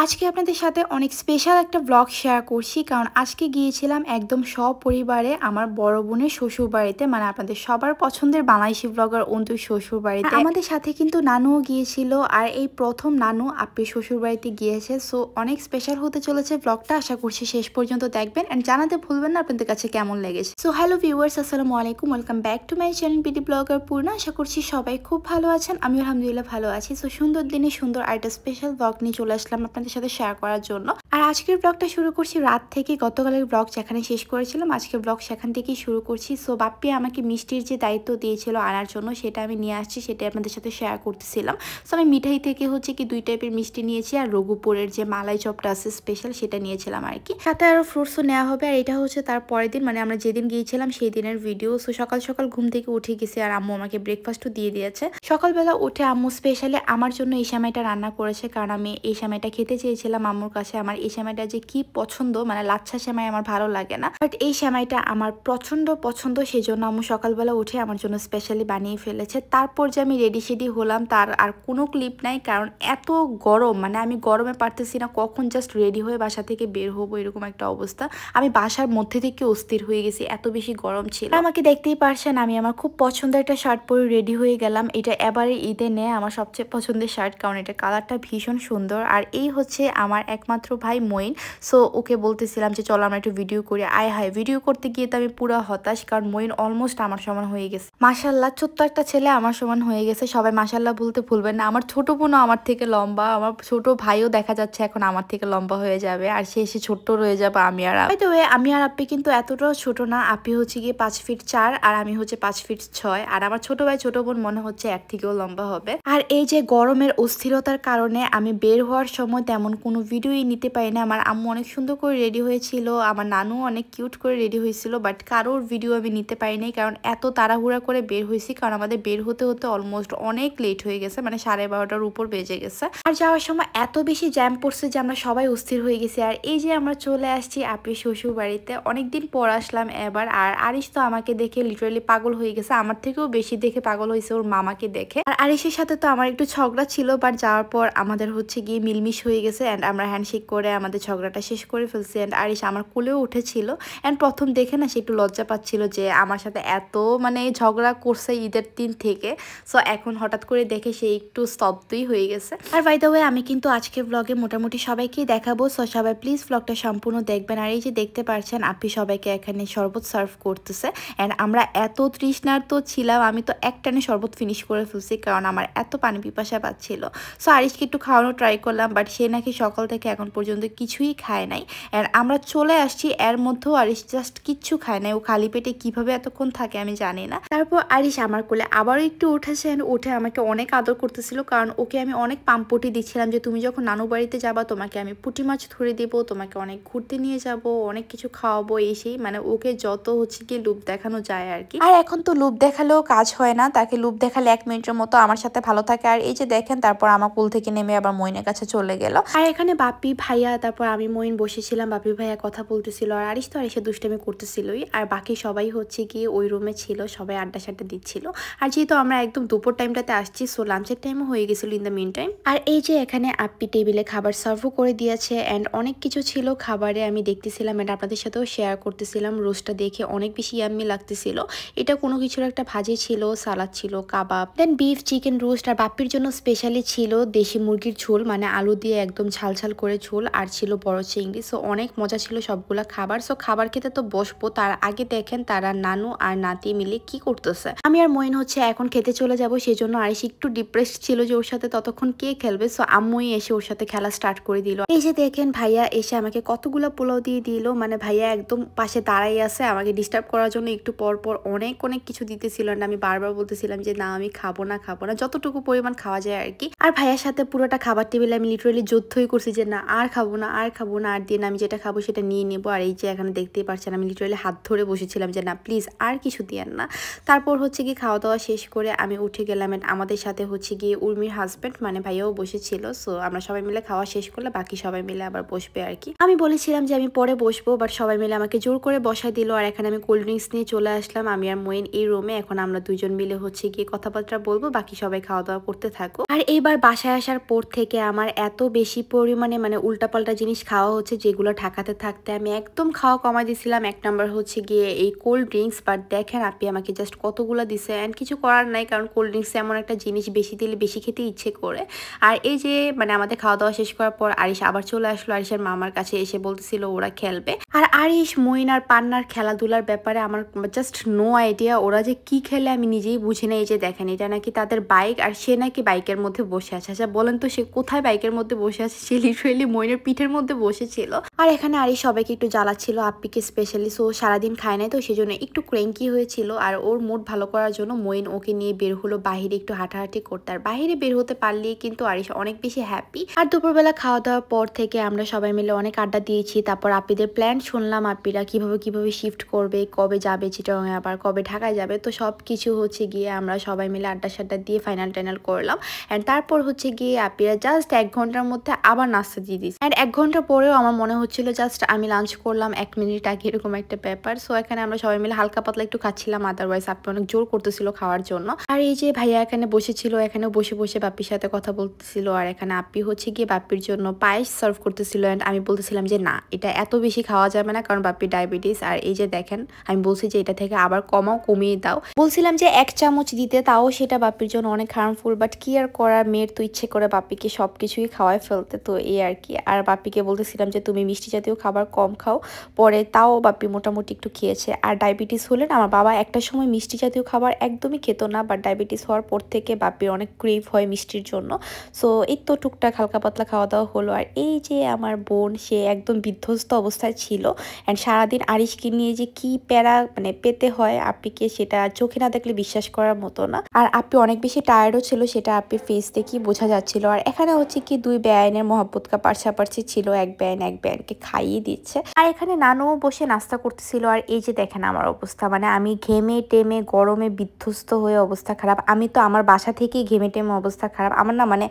আজকে আপনাদের সাথে অনেক স্পেশাল একটা ব্লগ শেয়ার করছি, কারণ আজকে গিয়েছিলাম একদম সপরিবারে আমার বড় বোনের শ্বশুর বাড়িতে, মানে আপনাদের সবার পছন্দের বাংলাদেশি ব্লগার অন্তুর শ্বশুর বাড়িতে। আমাদের সাথে কিন্তু নানুও গিয়েছিল, আর এই প্রথম নানু আপ্পির শ্বশুর বাড়িতে গিয়েছে। সো অনেক স্পেশাল হতে চলেছে ব্লগটা, আশা করছি শেষ পর্যন্ত দেখবেন এন্ড জানাতে ভুলবেন না আপনাদের কাছে কেমন লেগেছে। সো হ্যালো ভিউয়ার্স, আসসালামু আলাইকুম, welcome back to my channel BD blogger Purna. আশা করছি সবাই খুব ভালো আছেন, আমি আলহামদুলিল্লাহ ভালো আছি। সো সুন্দর দিনে সুন্দর আরেকটা স্পেশাল ব্লগ নিয়ে চলে আসলাম আপনাদের সাথে শেয়ার করার জন্য। আর আজকের ব্লগটা শুরু করছি রাত থেকে, গতকালের ব্লগ যেখানে শেষ করেছিলাম আজকের ব্লগ সেখান থেকেই শুরু করছি। সো বাপ্পি আমাকে মিষ্টির যে দায়িত্ব দিয়েছিল আনার জন্য, সেটা আমি নিয়ে আসছি, সেটা আপনাদের সাথে শেয়ার করতেছিলাম। সো আমি মিঠাই থেকে হচ্ছে কি 2 টাইপের মিষ্টি নিয়েছি, আর রঘুপুরের যে মালাই চপটা আছে স্পেশাল সেটা নিয়েছিলাম আর কি। সাথে আরো ফ্রুটসও নেওয়া হবে। আর এটা হচ্ছে তার পরের দিন, মানে আমরা যেদিন গিয়েছিলাম সেই দিনের ভিডিও। সো সকাল সকাল ঘুম থেকে উঠে গেছি, আর আম্মু আমাকে ব্রেকফাস্টও দিয়ে দিয়েছে। সকালবেলা উঠে আম্মু স্পেশালি আমার জন্য এই সেমাইটা রান্না করেছে, কারণ আমি এই সেমাইটা খেতে চেয়েছিলাম আম্মুর কাছে। আমার এই সেমাইটা যে কি পছন্দ, মানে লাচ্ছা সেমাই আমার ভালো লাগে না, বাট এই সেমাইটা আমার প্রচন্ড পছন্দ, সেই জন্য আম্মু সকালবেলা উঠে আমার জন্য স্পেশালি বানিয়ে ফেলেছে। তারপর যে আমি রেডি শেডি হলাম তার আর কোনো ক্লিপ নাই, কারণ এত গরম, মানে আমি গরমে পারতেছি না কখন জাস্ট রেডি হয়ে বাসা থেকে বের হবো, এরকম একটা অবস্থা। আমি বাসার মধ্যে থেকে অস্থির হয়ে গেছি, এত বেশি গরম ছিল। আমাকে দেখতেই পারছেন, আমি আমার খুব পছন্দের একটা শার্ট পরে রেডি হয়ে গেলাম। এটা এবারে ঈদে নেয় আমার সবচেয়ে পছন্দের শার্ট, কারণ এটা কালারটা ভীষণ সুন্দর। আর এই হচ্ছে আমার একমাত্র ভাই মইন। সো ওকে বলতেছিলাম যে চলো আমরা একটু ভিডিও করি। আয় হায়, ভিডিও করতে গিয়ে তো আমি পুরো হতাশ, কারণ মইন অলমোস্ট আমার সমান হয়ে গেছে। মাশাল্লাহ, ছোট্ট একটা ছেলে আমার সমান হয়ে গেছে। সবাই মাশাল্লাহ বলতে ভুলবেন না। আমার ছোট বোনও আমার থেকে লম্বা, আমার ছোট ভাইও দেখা যাচ্ছে এখন আমার থেকে লম্বা হয়ে যাবে, আর সে এসে ছোট্ট রয়ে যাবে। আমি আর আপ্পি কিন্তু এতটাও ছোট না। আপ্পি হচ্ছে গিয়ে 5 ফিট 4 আর আমি হচ্ছে 5 ফিট 6। আর আমার ছোট ভাই ছোট বোন মনে হচ্ছে এর থেকেও লম্বা হবে। আর এই যে গরমের অস্থিরতার কারণে আমি বের হওয়ার সময় তেমন কোনো ভিডিওই নিতে পারি না। আমার আম্মু অনেক সুন্দর করে রেডি হয়েছিল, আমার নানু অনেক কিউট করে রেডি হয়েছিল, বাট কারোর ভিডিও আমি নিতে পারি নাই, কারণ এত তাড়াহুড়া করে বের হয়েছি। কারণ আমাদের বের হতে হতে অলমোস্ট অনেক লেট হয়ে গেছে, মানে 12:30টার উপর বেজে গেছে। আর যাওয়ার সময় এত বেশি জ্যাম পড়ছে যে আমরা সবাই অস্থির হয়ে গেছি। আর এই যে আমরা চলে আসছি আপ্পির শ্বশুর বাড়িতে, অনেকদিন পর আসলাম এবার। আর আরিশ তো আমাকে দেখে লিটারালি পাগল হয়ে গেছে, আমার থেকেও বেশি দেখে পাগল হয়েছে ওর মামাকে দেখে। আর আরিশের সাথে তো আমার একটু ঝগড়া ছিল, বাট যাওয়ার পর আমাদের হচ্ছে গিয়ে মিলমিশ হয়ে গেছে, অ্যান্ড আমরা হ্যান্ডশেক করে আমাদের ঝগড়াটা শেষ করে ফেলছি। অ্যান্ড আরিশ আমার কোলেও উঠেছিল, অ্যান্ড প্রথম দেখে না সে একটু লজ্জা পাচ্ছিল যে আমার সাথে এত মানে ঝগড়া করছে ঈদের দিন থেকে। সো এখন হঠাৎ করে দেখে সে একটু স্তব্ধই হয়ে গেছে। আর বাই দ্য ওয়ে, আমি কিন্তু আজকে ব্লগে মোটামুটি সবাইকেই দেখাবো। সো সবাই প্লিজ ব্লগটা সম্পূর্ণ দেখবেন। আর এই যে দেখতে পাচ্ছেন আপ্পি সবাইকে এখানে শরবত সার্ভ করতেছে, অ্যান্ড আমরা এত তৃষ্ণার্ত ছিলাম, আমি তো এক টানে শরবত ফিনিশ করে ফেলছি, কারণ আমার এত পানি পিপাসা পাচ্ছিল। সো আরিশকে একটু খাওয়ানো ট্রাই করলাম, বাট সে নাকি সকাল থেকে এখন পর্যন্ত কিছুই খায় নাই। আর আমরা চলে আসছি, এর মধ্যেও আরিশ জাস্ট কিচ্ছু খায় নাই। ও খালি পেটে কিভাবে এতক্ষণ থাকে আমি জানি না। তারপর আরিশ আমার কোলে আবারও একটু উঠেছে, উঠে আমাকে অনেক আদর করতেছিল, কারণ ওকে আমি অনেক পাম্পটি দিচ্ছিলাম যে তুমি যখন নানু বাড়িতে যাবা তোমাকে আমি পুঁটি মাছ ধরে দেবো, তোমাকে অনেক ঘুরতে নিয়ে যাব, অনেক কিছু খাওয়াবো, এসেই মানে ওকে যত হচ্ছে গিয়ে লোভ দেখানো যায় আর কি। আর এখন তো লোভ দেখালেও কাজ হয় না, তাকে লোভ দেখালে 1 মিনিটের মতো আমার সাথে ভালো থাকে। আর এই যে দেখেন, তারপর আমার কুল থেকে নেমে আবার মইনের কাছে চলে গেল। আর এখানে বাপ্পি ভাইয়া, তারপর আমি মইন বসেছিলাম, বাপ্পি ভাইয়া কথা বলতেছিল, আর আরিশ তো আরিশে দুষ্টামি করতেছিলই। আর বাকি সবাই হচ্ছে গিয়ে ওই রুমে ছিল, সবাই আড্ডা সাড্ডা দিচ্ছিল। আর যেহেতু আমরা একদম দুপুর টাইমটাতে আসছি, সো লাঞ্চের টাইমও হয়ে গেছিল ইন দ্য মিন টাইম। আর এই যে এখানে আপ্পি টেবিলে খাবার সার্ভও করে দিয়েছে, অ্যান্ড অনেক কিছু ছিল খাবারে, আমি দেখতেছিলাম অ্যান্ড আপনাদের সাথেও শেয়ার করতেছিলাম। রোস্টটা দেখে অনেক বেশি ইয়াম্মি লাগতেছিল। এটা কোনো কিছুর একটা ভাজি ছিল, সালাদ ছিল, কাবাব, দেন বিফ চিকেন রোস্ট। আর বাপ্পির জন্য স্পেশালি ছিল দেশি মুরগির ঝোল, মানে আলু দিয়ে একদম ঝাল ঝাল করে ঝোল, আর ছিল বড় চিংড়ি। সো অনেক মজা ছিল সবগুলা খাবার। সো খাবার খেতে তো বসবো, তার আগে দেখেন তারা নানু আর নাতি মিলে কি করতেছে। আমি আর মইন হচ্ছে এখন খেতে চলে যাব, সেই জন্য আরিশ একটু ডিপ্রেসড ছিল যে ওর সাথে ততক্ষণ কে খেলবে। সো আম্মুই এসে ওর সাথে খেলা স্টার্ট করে দিল। এই যে দেখেন ভাইয়া এসে আমাকে কতগুলো পোলাও দিয়ে দিল, মানে ভাইয়া একদম পাশে দাঁড়াই আছে আমাকে ডিস্টার্ব করার জন্য। একটু পর পর অনেক অনেক কিছু দিতেছিল, না আমি বারবার বলতেছিলাম যে না আমি খাবো না, যতটুকু পরিমাণ খাওয়া যায় আর কি। আর ভাইয়ার সাথে পুরোটা খাবার টেবিলে আমি লিটারালি যুদ্ধই করছি যে না আর খাবো খাবো না আর দিন আমি যেটা খাবো সেটা নিয়ে নেবো। আর এই যে এখানে দেখতেই পাচ্ছেন আমি লিটারালি হাত ধরে বসেছিলাম যে না প্লিজ আর কিছু দিয়েন না। তারপর হচ্ছে কি খাওয়া দাওয়া শেষ করে আমি উঠে গেলাম। আমাদের সাথে হচ্ছে গিয়ে উর্মির হাজব্যান্ড মানে ভাইয়াও বসেছিল। সো আমরা সবাই মিলে খাওয়া শেষ করলে বাকি সবাই মিলে আবার বসবে আর কি। আমি বলেছিলাম যে আমি পরে বসবো, বাট সবাই মিলে আমাকে জোর করে বসাই দিল। আর এখানে আমি কোল্ড ড্রিঙ্কস নিয়ে চলে আসলাম, আমি আর মইন এই রুমে। এখন আমরা দুজন মিলে হচ্ছে গিয়ে কথাবার্তা বলবো, বাকি সবাই খাওয়া দাওয়া করতে থাকো। আর এইবার বাসায় আসার পর থেকে আমার এত বেশি পরিমাণে মানে উল্টাপাল্টা জিনিস খাওয়া হচ্ছে যেগুলো ঢাকাতে থাকতে আমি একদম খাওয়া কমাই দিয়েছিলাম। এক নাম্বার হচ্ছে গিয়ে এই কোল্ড ড্রিঙ্কস, বাট দেখেন আপনি আমাকে জাস্ট কতগুলো দিছে অ্যান্ড কিছু করার নাই, কারণ কোল্ড ড্রিঙ্কস এমন একটা জিনিস বেশি দিলে বেশি খেতে ইচ্ছে করে। আর এই যে মানে আমাদের খাওয়া দাওয়া শেষ করার পর আরিশ আবার চলে আসলো। আরিশের মামার কাছে এসে বলতেছিল ওরা খেলবে। আর আরিশ মইন আর পান্নার খেলাধুলার ব্যাপারে আমার জাস্ট নো আইডিয়া, ওরা যে কি খেলে আমি নিজেই বুঝি না। এই যে দেখেন এটা নাকি তাদের বাইক, আর সে নাকি বাইকের মধ্যে বসে আছে। আচ্ছা বলেন তো সে কোথায় বাইকের মধ্যে বসে আছে? সে লিটারেলি মইনের পিঠের মধ্যে বসেছিল। আর এখানে আরিশ সবাইকে একটু জ্বালাচ্ছিল, আপ্পিকে স্পেশালি। সো সারাদিন খায় নাই তো সেজন্য একটু ক্রেঙ্কি হয়েছিল। আর ওর মুড ভালো করার জন্য মইন ওকে নিয়ে বের হলো বাহিরে একটু হাঁটাহাঁটি করতে। আর বাহিরে বের হতে পারলেই কিন্তু আরিশ অনেক বেশি হ্যাপি। আর দুপুরবেলা খাওয়া দাওয়ার পর থেকে আমরা সবাই মিলে অনেক আড্ডা দিয়েছি। তারপর আপ্পিদের প্ল্যান শুনলাম, আপ্পিরা কিভাবে শিফট করবে, কবে যাবে চিটাগাং, আবার কবে ঢাকায় যাবে। তো সব কিছু হচ্ছে গিয়ে আমরা সবাই মিলে আড্ডা সাড্ডা দিয়ে ফাইনাল করলাম। অ্যান্ড তারপর হচ্ছে গিয়ে আপ্পিরা জাস্ট 1 ঘন্টার মধ্যে আবার নাস্তা দিয়ে দিচ্ছে। অ্যান্ড 1 ঘন্টা পরেও আমার মনে হচ্ছিল জাস্ট আমি লাঞ্চ করলাম 1 মিনিট আগে, এরকম একটা ব্যাপার। সো এখানে আমরা সবাই মিলে হালকা পাতলা একটু খাচ্ছিলাম, আদারওয়াইজ আপনি অনেক জোর করতেছিল খাওয়ার জন্য। আর এই যে ভাইয়া এখানে বসেছিল, এখানে বসে বসে বাপ্পির সাথে কথা বলতেছিল। আর এখানে আপ্পি হচ্ছে গিয়ে বাপ্পির জন্য পায়েস সার্ভ করতেছিল। অ্যান্ড আমি বলতেছিলাম যে না এটা এত বেশি খাওয়া যাবে না, কারণ বাপ্পির ডায়াবেটিস। আর এই যে দেখেন আমি বলছি যে এটা থেকে আবার কমিয়ে দাও। বলছিলাম যে 1 চামচ দিতে, তাও সেটা বাপ্পির জন্য অনেক হার্মফুল। বাট কি আর করার, মেয়ের তো ইচ্ছে করে বাপ্পিকে সবকিছুই খাওয়াই ফেলতে, তো এই আর কি। আর বাপ্পিকে বলতেছিলাম যে তুমি মিষ্টি জাতীয় খাবার কম খাও, পরে তাও বাপ্পি মোটামুটি একটু খেয়েছে। আর ডায়াবেটিস হলে না, আমার বাবা একটা সময় মিষ্টি জাতীয় খাবার একদমই খেত না, বাট ডায়াবেটিস হওয়ার পর থেকে বাপ্পির অনেক ক্রেভ হয় মিষ্টির জন্য। সো এই তো টুকটাক হালকা পাতলা খাওয়া দাওয়া হলো। আর এই যে আমার বোন, সে একদম বিধ্বস্ত অবস্থায় ছিল। অ্যান্ড সারাদিন আরিশকে নিয়ে যে কি প্যারা মানে পেতে হয় আপ্পিকে, সেটা চোখে না দেখলে বিশ্বাস করার মতো না। আর আপ্পি অনেক বেশি টায়ার্ডও ছিল, সেটা আপ্পির ফেস দেখেই বোঝা যাচ্ছিল। আর এখানে হচ্ছে কি 2 বেআইনের মহব্বত কা পারছাপারছি ছিল, এক বেআইনকে খাইয়ে দিচ্ছে। আর এখানে নানুও বসে নাস্তা করতেছিল। আর এই যে দেখেন আমার অবস্থা, মানে আমি ঘেমে টেমে গরমে বিধ্বস্ত হয়ে অবস্থা খারাপ। আমি তো আমার বাসা থেকেই ঘেমে টেমে অবস্থা খারাপ। আমার না মানে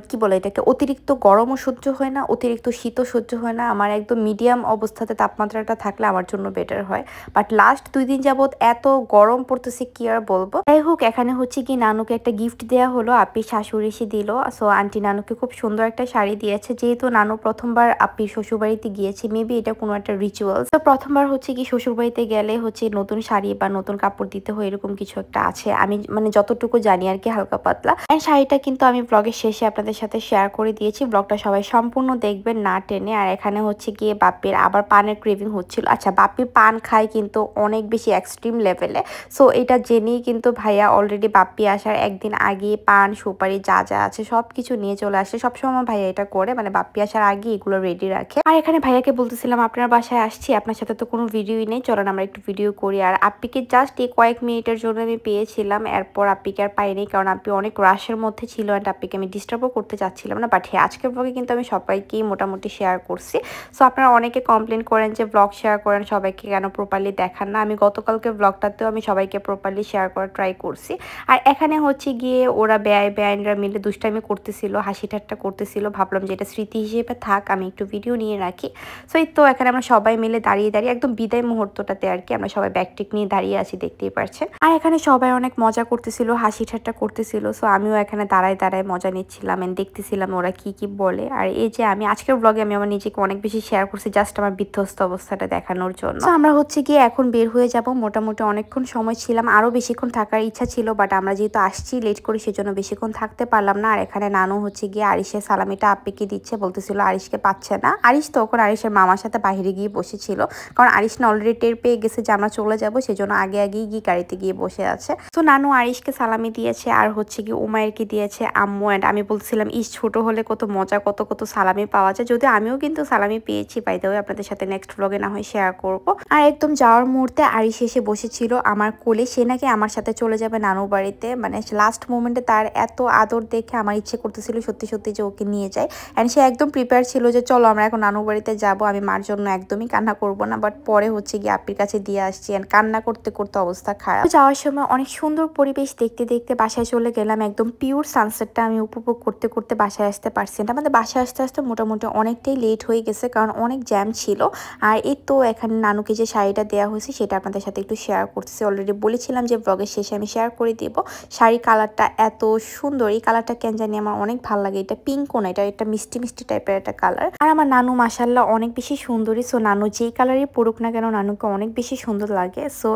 কি বলে এটাকে, অতিরিক্ত গরমও সহ্য হয় না, অতিরিক্ত শীতও সহ্য হয় না। আমার একদম মিডিয়াম অবস্থাতে তাপমাত্রাটা থাকলে আমার জন্য বেটার হয়। বাট লাস্ট 2 দিন যাবত এত গরম পড়তেছে কি আর বলবো। যাই হোক, এখানে হচ্ছে কি নানুকে একটা গিফট দেওয়া হলো, আপ্পির শাশুড়ি এসে দিল। সো আন্টি নানুকে খুব সুন্দর একটা শাড়ি দিয়েছে। যেহেতু নানু প্রথমবার আপ্পির শ্বশুরবাড়িতে গিয়েছে, মেবি এটা কোনো একটা রিচুয়ালস। তো প্রথমবার হচ্ছে কি শ্বশুরবাড়িতে গেলে হচ্ছে নতুন শাড়ি বা নতুন কাপড় দিতে হয়, এরকম কিছু একটা আছে, আমি মানে যতটুকু জানি আর কি হালকা পাতলা। এন্ড শাড়িটা কিন্তু আমি ব্লগের শেষে আপনাদের সাথে শেয়ার করে দিয়েছি, ব্লগটা সবাই সম্পূর্ণ দেখবেন না টেনে। আর এখানে হচ্ছে গিয়ে বাপ্পির আবার পানের ক্রেভিং হচ্ছিল। আচ্ছা বাপ্পি পান খায় কিন্তু অনেক বেশি এক্সট্রিম লেভেলে। সো এটা জেনেই কিন্তু ভাইয়া অলরেডি বাপ্পি আসার একদিন আগে পান সুপারি যা যা আছে সব কিছু নিয়ে চলে আসে। সবসময় ভাইয়া এটা করে, মানে বাপ্পি আসার আগে এগুলো রেডি রাখে। আর এখানে ভাইয়াকে বলতেছিলাম আপনার বাসায় আসছি, আপনার সাথে তো কোনো ভিডিওই নেই, চলেন আমরা একটু ভিডিও করি। আর আপ্পিকে জাস্ট এই কয়েক মিনিটের জন্য আমি পেয়েছিলাম, এরপর আপ্পিকে আর পাইনি, কারণ আপ্পি অনেক রাশের মধ্যে ছিল। অ্যান্ড আপ্পিকে আমি ডিস্টার্বও করতে চাচ্ছিলাম না। বাট হ্যাঁ, আজকের ব্লগে কিন্তু আমি সবাইকেই মোটামুটি শেয়ার করছি। সো আপনারা অনেকে কমপ্লেন করেন যে ব্লগ শেয়ার করেন সবাইকে কেন প্রপারলি দেখান না। আমি গতকালকে ব্লগটাতেও আমি সবাইকে প্রপারলি শেয়ার করার ট্রাই করছি। আর এখানে হচ্ছে গিয়ে ওরা বেআইনরা মিলে দুষ্টামি করতেছিল, হাসি ঠাট্টা করতেছিল। ভাবলাম যে এটা স্মৃতি হিসেবে থাক, আমি একটু ভিডিও নিয়ে রাখি। সো এই তো এখানে আমরা সবাই মিলে দাঁড়িয়ে একদম বিদায় মুহূর্তটাতে আর কি আমরা সবাই ব্যাগটিক নিয়ে দাঁড়িয়ে আছি, দেখতেই পারছেন। আর এখানে সবাই অনেক মজা করতেছিল, হাসি ঠাট্টা করতেছিল। সো আমিও এখানে দাঁড়ায় মজা নিচ্ছিলাম এন্ড দেখতেছিলাম ওরা কি বলে। আর এই যে আমি আজকের ব্লগে আমি আমার নিজেকে অনেক বেশি শেয়ার করছি, জাস্ট আমার বিধ্বস্ত অবস্থাটা দেখানোর জন্য। তো আমরা হচ্ছে গিয়ে এখন বের হয়ে যাব। মোটামুটি অনেকক্ষণ সময় ছিলাম, আরো বেশিক্ষণ থাকার ইচ্ছা ছিল, বাট আমরা যেহেতু আসছি লেট করে সেজন্য বেশিক্ষণ থাকতে পারলাম না। আর এখানে নানু হচ্ছে গিয়ে আরিশের সালামিটা আপ্পিকে দিচ্ছে, বলতেছিল আরিশকে পাচ্ছে না। আরিশ তখন আরিশের মামার সাথে বাইরে গিয়ে বসেছিল, কারণ আরিশ না অলরেডি টের পেয়ে গেছে যে আমরা চলে যাবো, সেজন্য আগেই গিয়ে গাড়িতে গিয়ে বসে আছে। তো নানু আরিশকে সালামি দিয়েছে, আর হচ্ছে কি উমায়েরকে দিয়েছে আম্মু। অ্যান্ড আমি বলছিলাম ছোট হলে কত মজা, কত সালামি পাওয়া যায়। যদিও আমিও কিন্তু সালামি পেয়েছি, বাই দ্য ওয়ে আপনাদের সাথে নেক্সট ব্লগে না হয় শেয়ার করব। আর একদম যাওয়ার মুহূর্তে আরিশ এসে বসেছিল আমার কোলে, সে নাকি আমার সাথে চলে যাবে নানু বাড়িতে। মানে লাস্ট মোমেন্টে তার এত আদর দেখে আমার ইচ্ছে করতেছিল সত্যি যে ওকে নিয়ে যায়। অ্যান্ড সে একদম প্রিপেয়ার প্রেয়ার ছিল যে চলো আমরা এখন নানু বাড়িতে যাব, আমি মার জন্য একদমই কান্না করব না, বাট পরে হচ্ছে গিয়ে আপ্পির কাছে দিয়ে আসছি এন্ড কান্না করতে করতে অবস্থা খারাপ। যাওয়ার সময় অনেক সুন্দর পরিবেশ দেখতে দেখতে বাসায় চলে গেলাম, একদম পিওর সানসেটটা আমি উপভোগ করতে করতে বাসায় আসতে পারছি না। আমাদের বাসায় আসতে আসতে মোটামুটি অনেকটাই লেট হয়ে গেছে, কারণ অনেক জ্যাম ছিল। আর এই তো এখানে নানুকে যে শাড়িটা দেওয়া হয়েছে সেটা আপনাদের সাথে একটু শেয়ার করতেছি। অলরেডি বলেছিলাম যে ব্লগের শেষে আমি শেয়ার করে দিব। শাড়ি কালারটা এত সুন্দর, এই কালারটা কেন জানি আমার অনেক ভালো লাগে। এটা পিঙ্কও না, এটা মিষ্টি মিষ্টি টাইপের একটা কালার। আর আমার নানু মাশাল্লাহ অনেক বেশি সুন্দরী। সো নানু যেই কালারই পরুক না কেন নানুকে অনেক বেশি সুন্দর লাগে। সো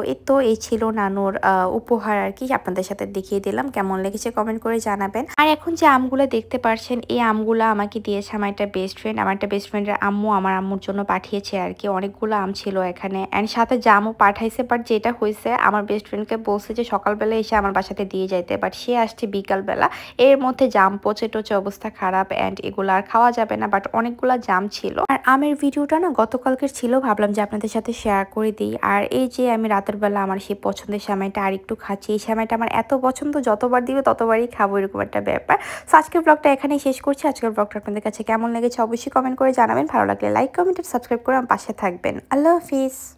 এই ছিল নানুর উপহার আর কি, আপনাদের সাথে দেখিয়ে দিলাম। কেমন লেগেছে কমেন্ট করে জানাবেন। আর এখন যে আমগুলো দেখতে পারছেন, এই আমগুলো আমাকে দিয়েছে আমার একটা বেস্ট ফ্রেন্ড। আমার একটা বেস্ট ফ্রেন্ডের আম্মু আমার আম্মুর জন্য পাঠিয়েছে আর কি। অনেকগুলো আম ছিল এখানে অ্যান্ড সাথে জামও পাঠাইছে। বাট যেটা হয়েছে আমার বেস্ট ফ্রেন্ডকে বলছে যে সকালবেলা এসে আমার বাসাতে দিয়ে যাইতে, বাট সে আসছে বিকালবেলা। এর মধ্যে জাম পচে টচে অবস্থা খারাপ অ্যান্ড এগুলো আর খাওয়া যাবে না। বাট অনেকগুলো জাম ছিল। আর আমের ভিডিওটা না গতকালকের ছিল, ভাবলাম যে আপনাদের সাথে শেয়ার করে দিই। আর এই যে আমি রাতের বেলা আমার সেই পছন্দের সেমাইটা আর একটু খাচ্ছি। এই সেমাইটা আমার এত পছন্দ, যতবার দিবে ততবারই খাবো, এরকম একটা ব্যাপার। সো আজকের ব্লগটা এখানেই শেষ করছি। আজকের ব্লগটা আপনাদের কাছে কেমন লেগেছে অবশ্যই কমেন্ট করে জানাবেন। ভালো লাগলে লাইক কমেন্ট আর সাবস্ক্রাইব করে আমার পাশে থাকবেন। আল্লাহ হাফিজ।